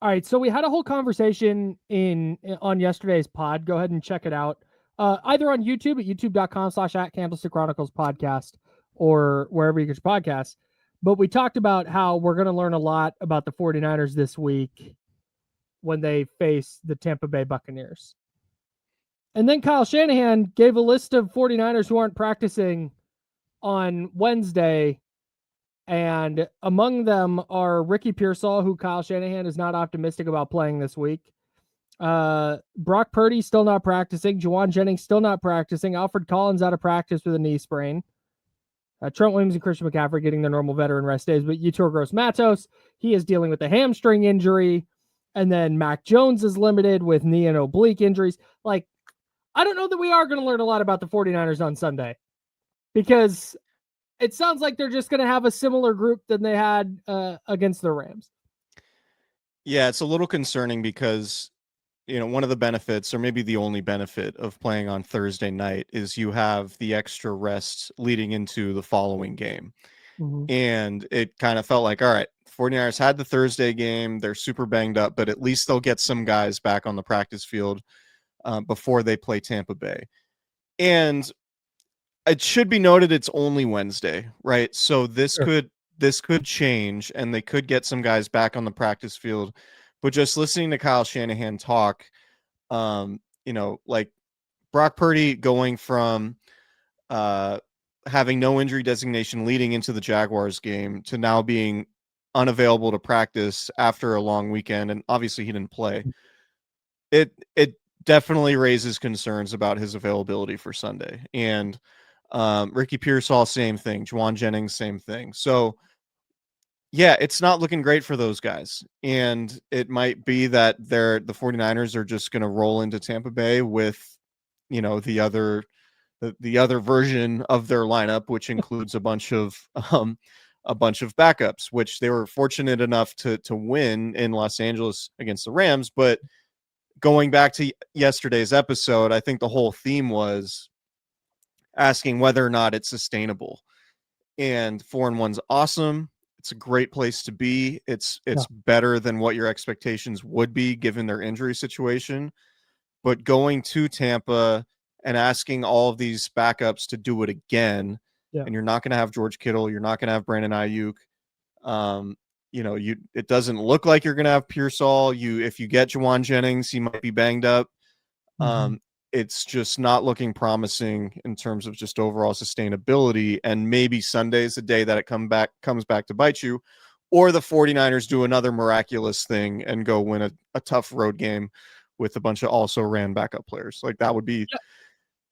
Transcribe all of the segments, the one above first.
All right, so we had a whole conversation on yesterday's pod. Go ahead and check it out. Either on YouTube at youtube.com/@Candlestick Chronicles Podcast or wherever you get your podcasts. But we talked about how we're going to learn a lot about the 49ers this week when they face the Tampa Bay Buccaneers. And then Kyle Shanahan gave a list of 49ers who aren't practicing on Wednesday. And among them are Ricky Pearsall, who Kyle Shanahan is not optimistic about playing this week. Brock Purdy still not practicing. Juwan Jennings still not practicing. Alfred Collins out of practice with a knee sprain. Trent Williams and Christian McCaffrey getting their normal veteran rest days. But Yetur Gross-Matos, he is dealing with a hamstring injury. And then Mac Jones is limited with knee and oblique injuries. Like, I don't know that we are going to learn a lot about the 49ers on Sunday, because it sounds like they're just going to have a similar group than they had against the Rams. Yeah, it's a little concerning because, one of the benefits, or maybe the only benefit of playing on Thursday night, is you have the extra rest leading into the following game. Mm-hmm. And it kind of felt like, all right, 49ers had the Thursday game. They're super banged up, but at least they'll get some guys back on the practice field before they play Tampa Bay. And it should be noted it's only Wednesday, right? So this could change, and they could get some guys back on the practice field. But just listening to Kyle Shanahan talk, like Brock Purdy going from having no injury designation leading into the Jaguars game to now being unavailable to practice after a long weekend, and obviously he didn't play. It definitely raises concerns about his availability for Sunday. And Ricky Pearsall, same thing. Juwan Jennings, same thing. So, yeah, it's not looking great for those guys. And it might be that the 49ers are just going to roll into Tampa Bay with, the other version of their lineup, which includes a bunch of backups, which they were fortunate enough to win in Los Angeles against the Rams. But going back to yesterday's episode, I think the whole theme was asking whether or not it's sustainable. And 4-1's awesome. It's a great place to be. It's better than what your expectations would be given their injury situation. But going to Tampa and asking all of these backups to do it again, and you're not going to have George Kittle, you're not going to have Brandon Ayuk. It doesn't look like you're going to have Pearsall. If you get Juwan Jennings, he might be banged up. It's just not looking promising in terms of just overall sustainability. And maybe Sunday's the day that it comes back to bite you, or the 49ers do another miraculous thing and go win a tough road game with a bunch of also ran backup players. Like that would be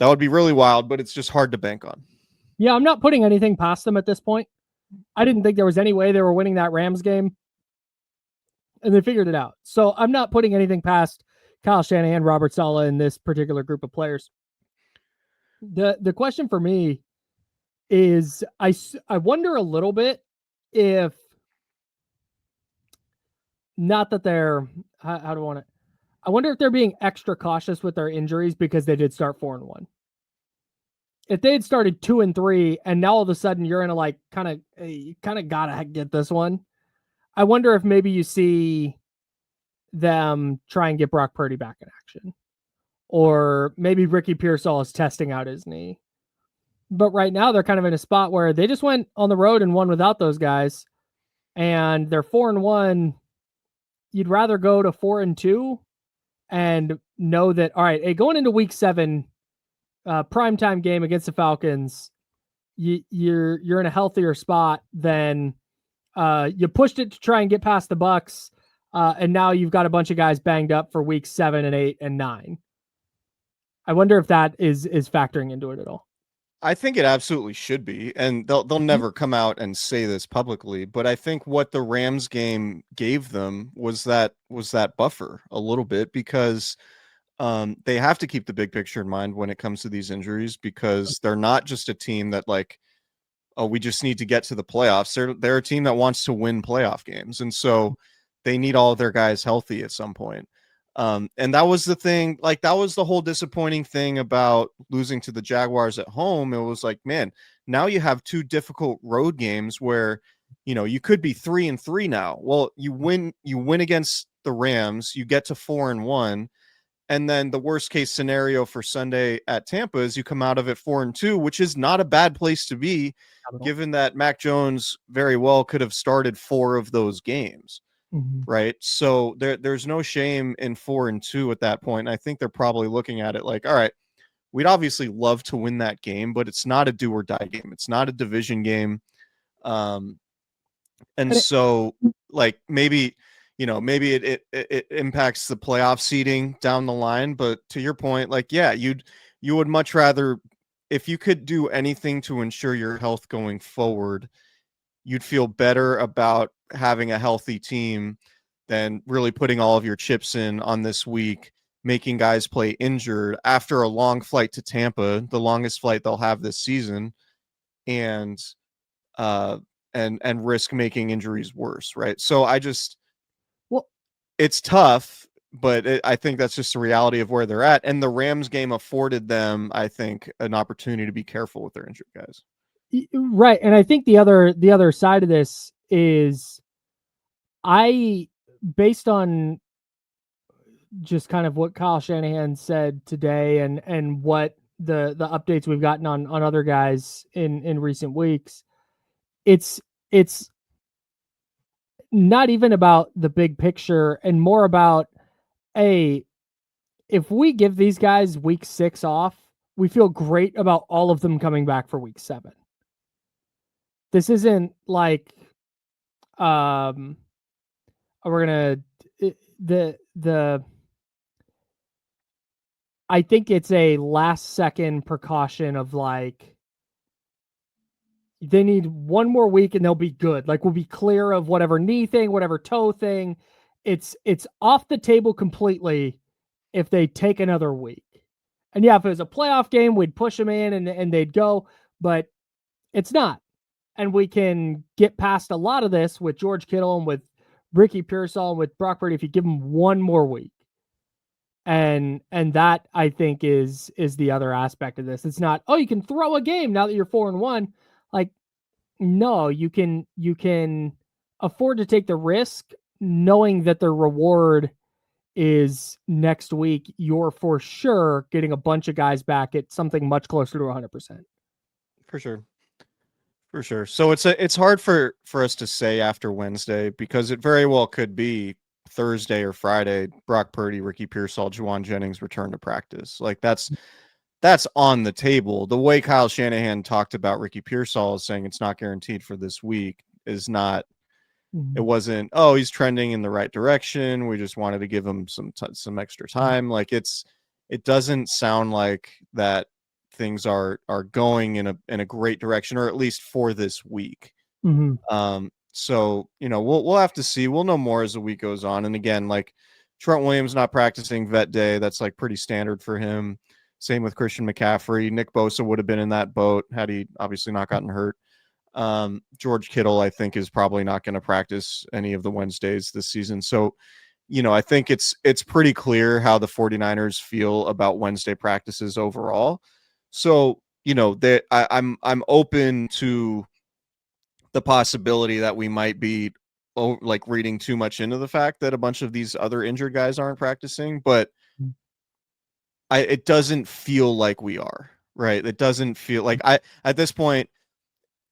really wild, but it's just hard to bank on. Yeah, I'm not putting anything past them at this point. I didn't think there was any way they were winning that Rams game, and they figured it out. So I'm not putting anything past Kyle Shanahan, Robert Saleh, and this particular group of players. The question for me is, I wonder a little bit if, not that they're, how do I want it? I wonder if they're being extra cautious with their injuries because they did start 4-1. If they had started 2-3 and now all of a sudden you're in a you kind of gotta get this one. I wonder if maybe you see them try and get Brock Purdy back in action, or maybe Ricky Pearsall is testing out his knee. But right now they're kind of in a spot where they just went on the road and won without those guys, and they're 4-1. You'd rather go to 4-2 and know that, all right, hey, going into week 7, primetime game against the Falcons, you're in a healthier spot than you pushed it to try and get past the Bucs, and now you've got a bunch of guys banged up for weeks 7 and 8 and 9. I wonder if that is factoring into it at all. I think it absolutely should be, and they'll never come out and say this publicly, but I think what the Rams game gave them was that buffer a little bit, because they have to keep the big picture in mind when it comes to these injuries, because they're not just a team that we just need to get to the playoffs. They're a team that wants to win playoff games, and so they need all of their guys healthy at some point. And that was the thing, that was the whole disappointing thing about losing to the Jaguars at home. It was like, man, now you have 2 difficult road games where, you could be 3-3 now. Well, you win against the Rams, you get to 4-1. And then the worst case scenario for Sunday at Tampa is you come out of it 4-2, which is not a bad place to be, given that Mac Jones very well could have started 4 of those games. Right. So there's no shame in 4-2 at that point. And I think they're probably looking at it like, all right, we'd obviously love to win that game, but it's not a do or die game. It's not a division game. And so like maybe it impacts the playoff seeding down the line. But to your point, like, yeah, you would much rather, if you could do anything to ensure your health going forward, you'd feel better about having a healthy team than really putting all of your chips in on this week, making guys play injured after a long flight to Tampa, the longest flight they'll have this season, and risk making injuries worse, right? So it's tough, but I think that's just the reality of where they're at. And the Rams game afforded them, I think, an opportunity to be careful with their injured guys. Right. And I think the other side of this is, based on just kind of what Kyle Shanahan said today and what the updates we've gotten on other guys in recent weeks, it's not even about the big picture and more about, if we give these guys week 6 off, we feel great about all of them coming back for week 7. This isn't like, we're gonna I think it's a last second precaution of like, they need one more week and they'll be good. Like, we'll be clear of whatever knee thing, whatever toe thing. It's off the table completely if they take another week. And yeah, if it was a playoff game, we'd push them in and they'd go, but it's not. And we can get past a lot of this with George Kittle and with Ricky Pearsall and with Brock Purdy if you give them one more week. And that, I think, is the other aspect of this. It's not, oh, you can throw a game now that you're 4-1. Like, no, you can afford to take the risk knowing that the reward is next week. You're for sure getting a bunch of guys back at something much closer to 100%. For sure. For sure. So it's hard for us to say after Wednesday, because it very well could be Thursday or Friday, Brock Purdy, Ricky Pearsall, Juwan Jennings return to practice. Like, that's on the table. The way Kyle Shanahan talked about Ricky Pearsall, is saying it's not guaranteed for this week, is not, it wasn't, oh, he's trending in the right direction, we just wanted to give him some extra time. Like, it doesn't sound like that things are going in a great direction, or at least for this week. So, we'll have to see. We'll know more as the week goes on. And again, like, Trent Williams not practicing vet day, that's like pretty standard for him. Same with Christian McCaffrey. Nick Bosa would have been in that boat had he obviously not gotten hurt. George Kittle, I think, is probably not going to practice any of the Wednesdays this season. So, I think it's pretty clear how the 49ers feel about Wednesday practices overall. So, I'm open to the possibility that we might be like reading too much into the fact that a bunch of these other injured guys aren't practicing, but it doesn't feel like we are, right? It doesn't feel like, at this point,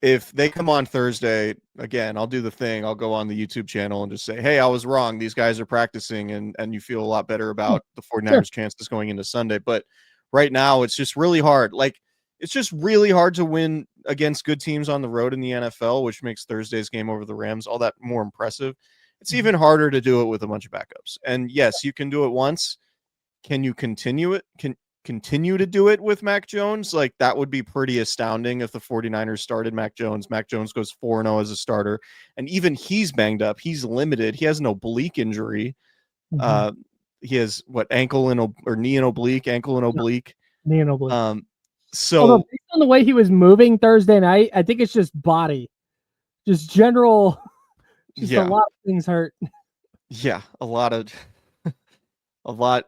if they come on Thursday, again, I'll do the thing. I'll go on the YouTube channel and just say, hey, I was wrong. These guys are practicing, and you feel a lot better about the 49ers chances going into Sunday. But right now, it's just really hard. Like, it's just really hard to win against good teams on the road in the NFL, which makes Thursday's game over the Rams all that more impressive. It's even harder to do it with a bunch of backups. And yes, you can do it once. Can you continue it? Continue to do it with Mac Jones? Like, that would be pretty astounding if the 49ers started Mac Jones. Mac Jones goes 4-0 as a starter, and even he's banged up. He's limited. He has an oblique injury. He has ankle and knee and oblique, ankle and oblique. Knee and oblique. So, although based on the way he was moving Thursday night, I think it's just body, just general, a lot of things hurt. Yeah, a lot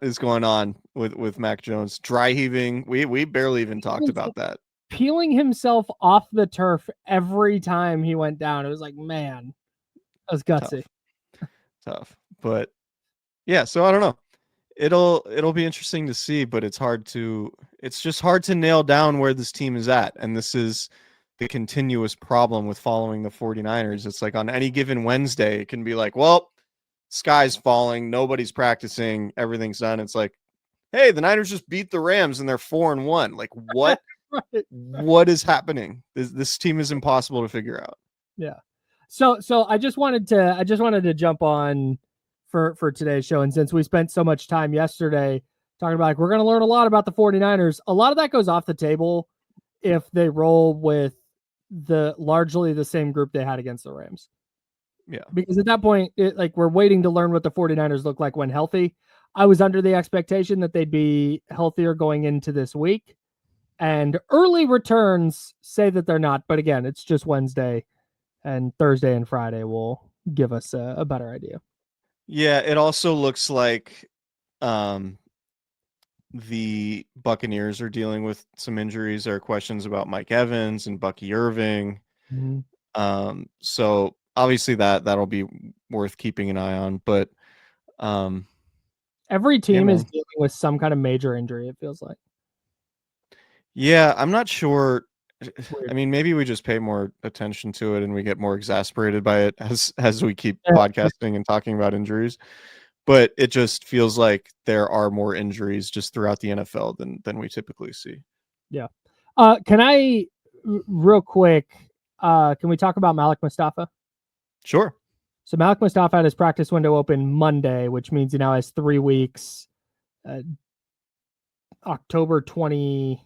is going on with Mac Jones. Dry heaving. We barely even talked about that. Peeling himself off the turf every time he went down. It was like, man, that was gutsy. Tough. But Yeah, so I don't know. It'll be interesting to see, but it's just hard to nail down where this team is at. And this is the continuous problem with following the 49ers. It's like on any given Wednesday, it can be like, well, sky's falling, nobody's practicing, everything's done. It's like, hey, the Niners just beat the Rams and they're 4-1. Like what? Right. What is happening? This team is impossible to figure out. Yeah. So I just wanted to jump on for today's show. And since we spent so much time yesterday talking about like, we're going to learn a lot about the 49ers, a lot of that goes off the table if they roll with largely the same group they had against the Rams. Yeah. Because at that point, we're waiting to learn what the 49ers look like when healthy. I was under the expectation that they'd be healthier going into this week. And early returns say that they're not. But again, it's just Wednesday, and Thursday and Friday will give us a better idea. Yeah, it also looks like the Buccaneers are dealing with some injuries. There are questions about Mike Evans and Bucky Irving. Mm-hmm. So obviously that'll be worth keeping an eye on. But every team is dealing with some kind of major injury, it feels like. Yeah, I'm not sure. I mean, maybe we just pay more attention to it and we get more exasperated by it as we keep podcasting and talking about injuries. But it just feels like there are more injuries just throughout the NFL than we typically see. Yeah. Can I real quick? Can we talk about Malik Mustafa? Sure. So Malik Mustafa had his practice window open Monday, which means he now has 3 weeks. October 27th.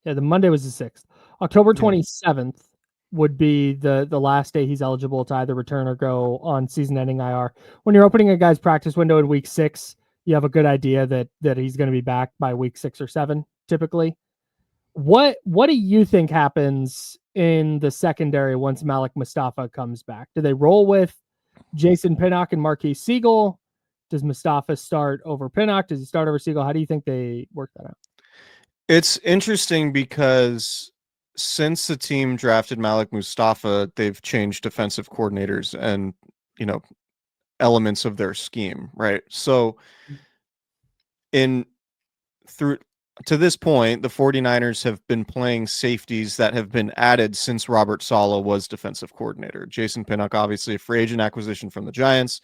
Yeah, the Monday was the 6th. October 27th would be the last day he's eligible to either return or go on season-ending IR. When you're opening a guy's practice window in week 6, you have a good idea that he's going to be back by week 6 or 7, typically. What do you think happens in the secondary once Malik Mustafa comes back? Do they roll with Jason Pinnock and Marquise Siegel? Does Mustafa start over Pinnock? Does he start over Siegel? How do you think they work that out? It's interesting because since the team drafted Malik Mustafa, they've changed defensive coordinators and, elements of their scheme, right? So to this point, the 49ers have been playing safeties that have been added since Robert Saleh was defensive coordinator. Jason Pinnock, obviously a free agent acquisition from the Giants,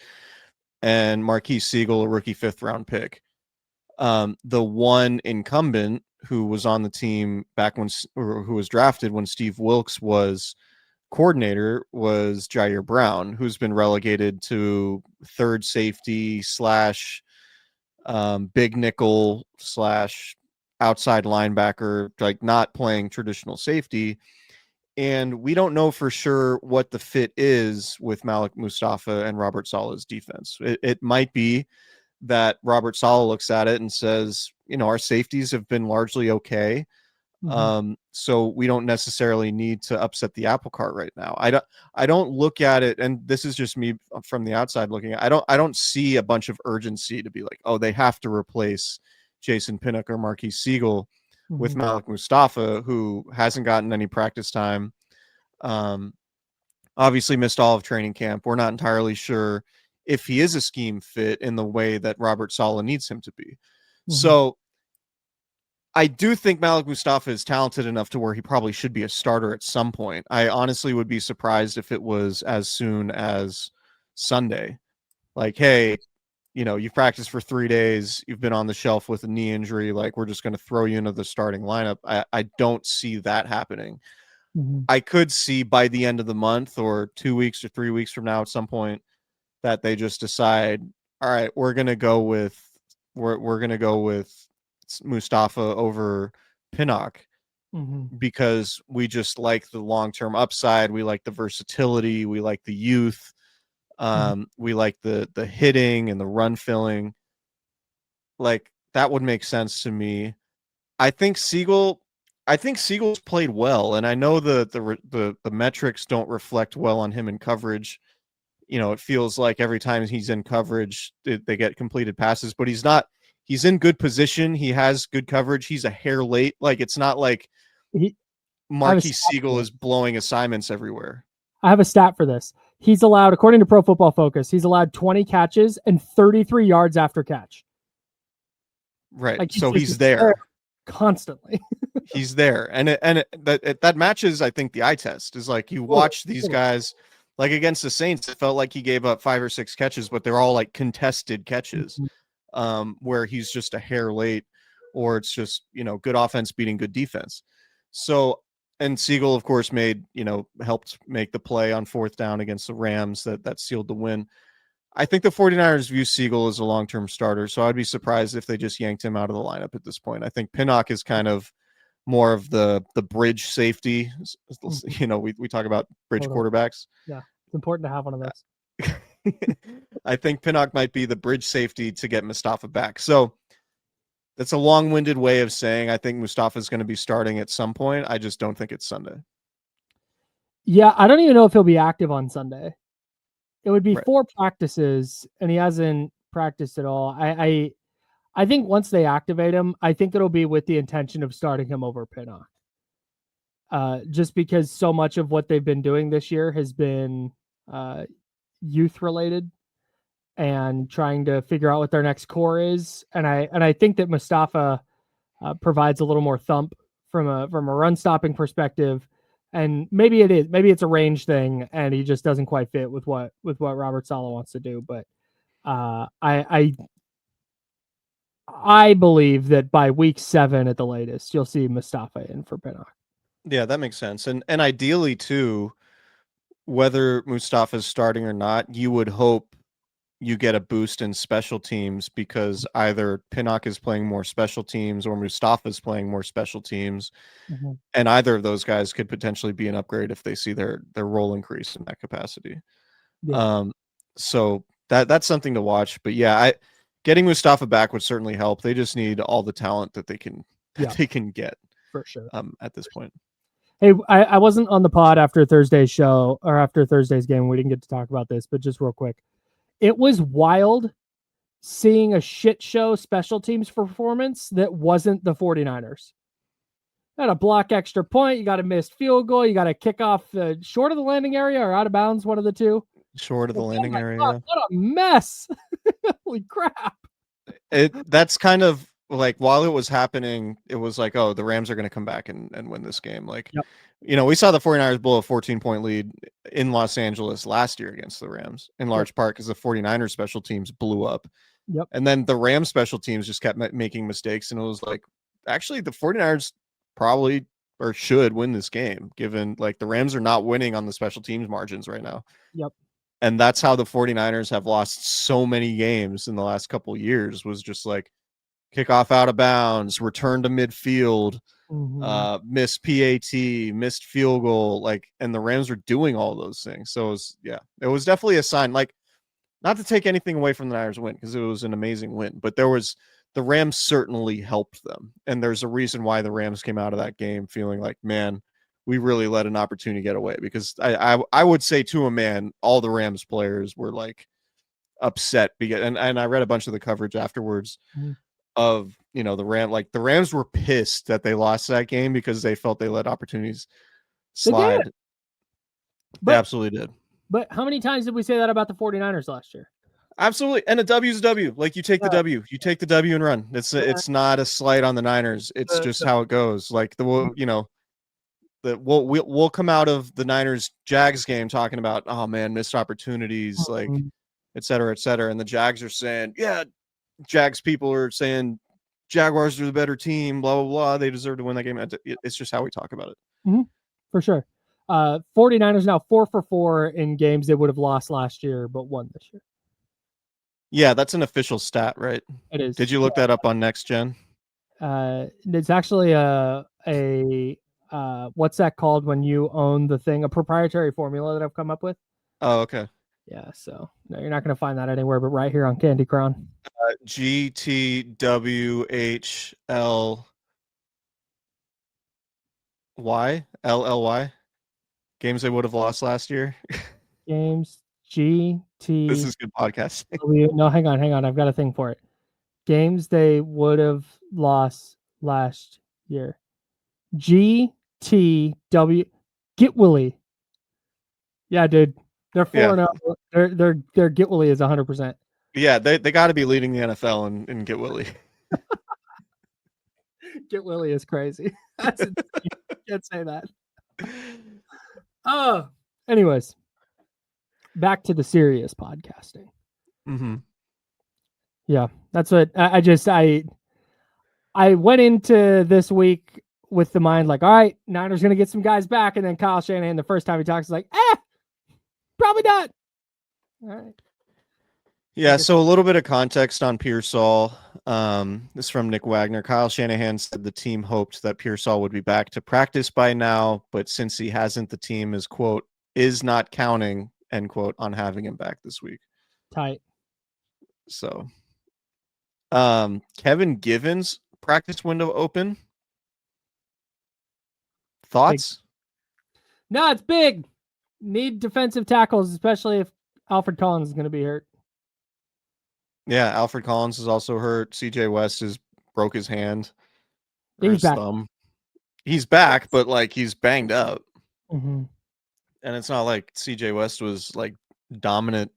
and Marquise Siegel, a rookie 5th-round pick. The one incumbent who was on the team who was drafted when Steve Wilks was coordinator was Jair Brown, who's been relegated to third safety / big nickel / outside linebacker, like not playing traditional safety. And we don't know for sure what the fit is with Malik Mustafa and Robert Saleh's defense. It might be that Robert Saleh looks at it and says, our safeties have been largely okay. So we don't necessarily need to upset the apple cart right now. I don't look at it, and this is just me from the outside looking at it. I don't see a bunch of urgency to be like, oh, they have to replace Jason Pinnock or Marquise Siegel with Malik Mustafa, who hasn't gotten any practice time. Obviously missed all of training camp. We're not entirely sure if he is a scheme fit in the way that Robert Saleh needs him to be. So I do think Malik Mustafa is talented enough to where he probably should be a starter at some point. I honestly would be surprised if it was as soon as Sunday. Like, hey, you've practiced for 3 days. You've been on the shelf with a knee injury. Like, we're just going to throw you into the starting lineup. I don't see that happening. I could see by the end of the month or 2 weeks or 3 weeks from now at some point that they just decide, all right, we're going to go with Mustafa over Pinnock because we just like the long-term upside. We like the versatility. We like the youth. We like the hitting and the run filling. Like, that would make sense to me. I think Siegel's played well, and I know the metrics don't reflect well on him in coverage. It feels like every time he's in coverage, they get completed passes, but he's in good position. He has good coverage. He's a hair late. Like, it's not like Marquise Siegel is blowing assignments everywhere. I have a stat for this. he's allowed, according to Pro Football Focus, he's allowed 20 catches and 33 yards after catch. Right. Like So he's there constantly. He's there. That matches, I think, the eye test is like you watch these guys, like against the Saints, it felt like he gave up 5 or 6 catches, but they're all like contested catches, where he's just a hair late, or it's just, good offense beating good defense. So, and Siegel, of course, helped make the play on 4th down against the Rams that sealed the win. I think the 49ers view Siegel as a long-term starter, so I'd be surprised if they just yanked him out of the lineup at this point. I think Pinnock is kind of more of the bridge safety. We talk about bridge quarterbacks. Yeah, it's important to have one of those. I think Pinnock might be the bridge safety to get Mustafa back. So that's a long-winded way of saying I think Mustafa is going to be starting at some point. I just don't think it's Sunday. Yeah, I don't even know if he'll be active on Sunday. It would be 4 practices, and he hasn't practiced at all. I think once they activate him, I think it'll be with the intention of starting him over Pinnock. Just because so much of what they've been doing this year has been youth related and trying to figure out what their next core is. And I think that Mustafa provides a little more thump from a run stopping perspective. And maybe it's a range thing, and he just doesn't quite fit with what Robert Saleh wants to do. But I believe that by week 7 at the latest, you'll see Mustafa in for Pinnock. Yeah, that makes sense. And ideally too, whether Mustafa's starting or not, you would hope you get a boost in special teams, because either Pinnock is playing more special teams or Mustafa is playing more special teams. Mm-hmm. And either of those guys could potentially be an upgrade if they see their role increase in that capacity. Yeah. So that's something to watch. But yeah, getting Mustafa back would certainly help. They just need all the talent that they can get for sure at this point. Hey, I wasn't on the pod after Thursday's show or after Thursday's game. We didn't get to talk about this, but just real quick. It was wild seeing a shit show special teams performance that wasn't the 49ers. You got a block extra point. You got a missed field goal. You got a kick off short of the landing area or out of bounds, one of the two. Short of the landing area. God, what a mess. Holy crap. That's kind of like, while it was happening, it was like, oh, the Rams are going to come back and win this game. Like, we saw the 49ers blow a 14-point lead in Los Angeles last year against the Rams, in large part because the 49ers special teams blew up. Yep. And then the Rams special teams just kept making mistakes. And it was like, actually, the 49ers probably or should win this game, given like the Rams are not winning on the special teams margins right now. Yep. And that's how the 49ers have lost so many games in the last couple of years, was just like kickoff out of bounds, return to midfield, missed PAT, missed field goal, and the Rams were doing all those things. So it was definitely a sign, like, not to take anything away from the Niners win, because it was an amazing win, but the Rams certainly helped them. And there's a reason why the Rams came out of that game feeling like, man, we really let an opportunity get away, because I would say to a man, all the Rams players were like upset because, and I read a bunch of the coverage afterwards of, the Rams were pissed that they lost that game because they felt they let opportunities slide. They absolutely did. But how many times did we say that about the 49ers last year? Absolutely. And a W is a W. Like, you take the W. You take the W and run. It's not a slight on the Niners. It's just how it goes. Like, we'll come out of the Niners Jags game talking about, oh man, missed opportunities, like, et cetera, et cetera. And the Jags are saying, yeah, Jags people are saying Jaguars are the better team, blah, blah, blah. They deserve to win that game. It's just how we talk about it. Mm-hmm. For sure. 49ers now 4 for 4 in games they would have lost last year, but won this year. Yeah, that's an official stat, right? It is. Did you look that up on Next Gen? It's actually a what's that called when you own the thing? A proprietary formula that I've come up with. Oh, okay. Yeah, so no, you're not going to find that anywhere but right here on Candy Crown. GTWHLY games they would have lost last year. Games GT. This is good podcasting. No, hang on. I've got a thing for it. Games they would have lost last year. GTW. Get Willie. Yeah, dude. They're 4-0. Their Get Willie is 100%. Yeah, they got to be leading the NFL in Get Willie. Get Willie is crazy. That's insane. You can't say that. Anyways, back to the serious podcasting. Mm-hmm. Yeah, that's what I went into this week with the mind like, all right, Niners going to get some guys back. And then Kyle Shanahan, the first time he talks, is like, probably not. All right. Yeah, so a little bit of context on Pearsall. This is from Nick Wagner. Kyle Shanahan said the team hoped that Pearsall would be back to practice by now, but since he hasn't, the team is, quote, is not counting, end quote, on having him back this week. Tight. So, Kevin Givens, practice window open. Thoughts? Big. No, it's big. Need defensive tackles, especially if Alfred Collins is going to be hurt. Yeah, Alfred Collins is also hurt. CJ West broke his hand. He's back. Thumb. He's back, but like he's banged up. Mm-hmm. And it's not like CJ West was like dominant,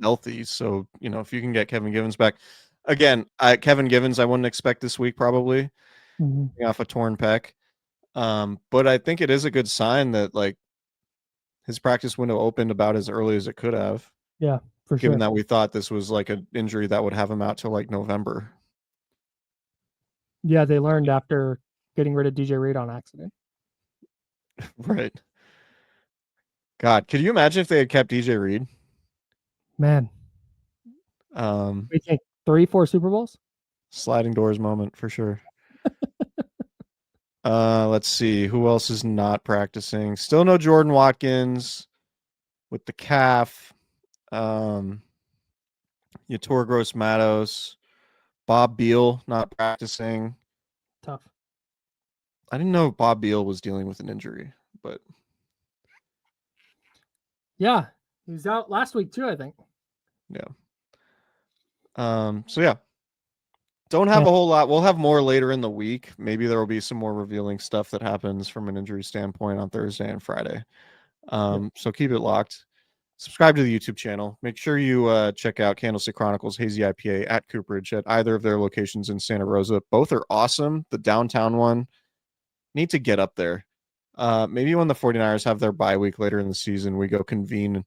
healthy. So, if you can get Kevin Givens back. Again, Kevin Givens, I wouldn't expect this week probably off a torn pec. But I think it is a good sign that like his practice window opened about as early as it could have. Yeah, for sure. Given that we thought this was like an injury that would have him out till like November. Yeah, they learned after getting rid of DJ Reed on accident. Right. God, could you imagine if they had kept DJ Reed? Man. We think 3-4 Super Bowls? Sliding doors moment for sure. Let's see. Who else is not practicing? Still no Jordan Watkins with the calf. Yator Gross Matos. Bob Beal not practicing. Tough. I didn't know Bob Beal was dealing with an injury, but yeah, he was out last week too, I think. Yeah. So yeah. Don't have a whole lot. We'll have more later in the week. Maybe there will be some more revealing stuff that happens from an injury standpoint on Thursday and Friday. So keep it locked. Subscribe to the YouTube channel. Make sure you check out Candlestick Chronicles Hazy IPA at Cooperage at either of their locations in Santa Rosa. Both are awesome. The downtown one, need to get up there. Maybe when the 49ers have their bye week later in the season, we go convene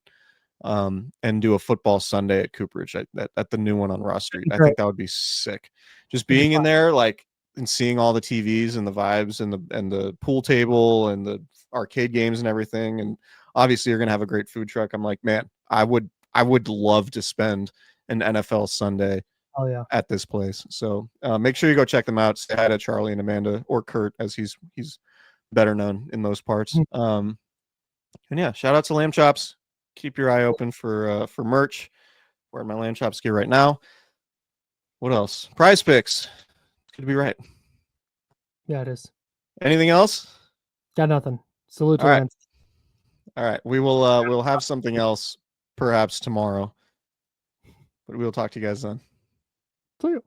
and do a football Sunday at Cooperage at the new one on Ross Street. I think that would be sick. Just being in there, like, and seeing all the TVs and the vibes and the pool table and the arcade games and everything. And obviously you're going to have a great food truck. I'm like, man, I would love to spend an NFL Sunday at this place. So make sure you go check them out. Say hi to Charlie and Amanda, or Kurt, as he's better known in those parts. And yeah, shout out to Lamb Chops. Keep your eye open for merch. Wearing my Lamb Chops gear right now. What else? Prize Picks. Could be right. Yeah, it is. Anything else? Got nothing. Salute to Lance. All right. We will we'll have something else perhaps tomorrow. But we'll talk to you guys then. See you.